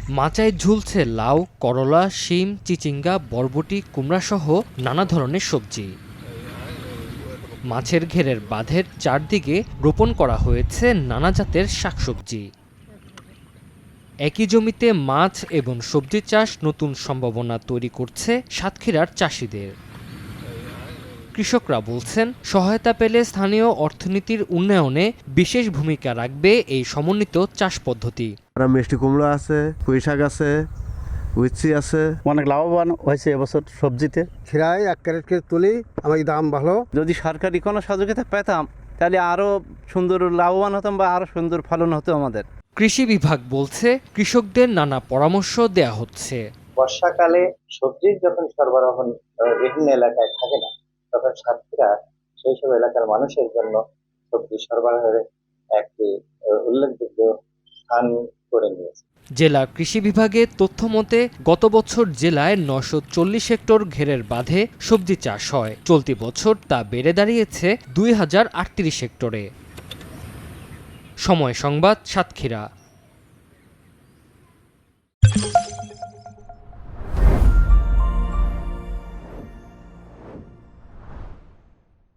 মাচায় ঝুলছে লাউ, করলা, শিম, চিচিঙ্গা, বরবটি, কুমড়াসহ নানা ধরনের সবজি। মাছের ঘেরের বাঁধের চারদিকে রোপণ করা হয়েছে নানা জাতের শাকসবজি। একই জমিতে মাছ এবং সবজি চাষ নতুন সম্ভাবনা তৈরি করছে সাতক্ষীরার চাষিদের। কৃষকরা বলছেন, সহায়তা পেলে স্থানীয় অর্থনীতির উন্নয়নে বিশেষ ভূমিকা রাখবে এই সমন্বিত চাষ পদ্ধতি। মিষ্টি কুমড়া আছে, পুঁই শাক আছে, উচ্ছে আছে। অনেক লাভবান হয়েছে এবছর সবজিতে। খিরায় 1 ক্যারেট করে তুলি, আমার দাম ভালো। যদি সরকারি কোনো সহযোগিতা পেতাম তাহলে আরো সুন্দর লাভবান হতাম বা আরো সুন্দর ফলন হতো আমাদের। কৃষি বিভাগ বলছে, কৃষকদের নানা পরামর্শ দেয়া হচ্ছে। বর্ষাকালে সবজির যখন সরবরাহ বিভিন্ন এলাকায় থাকে না, তখন সাতক্ষীরা সেই সব এলাকার মানুষের জন্য সবজি সরবরাহের একটি উল্লেখযোগ্য স্থান করে নিয়েছে। জেলা কৃষি বিভাগের তথ্য মতে গত বছর জেলায় 940 হেক্টর ঘেরের বাঁধে সবজি চাষ হয়। চলতি বছর তা বেড়ে দাঁড়িয়েছে 2038 হেক্টরে। সময় সংবাদ, সাতক্ষীরা।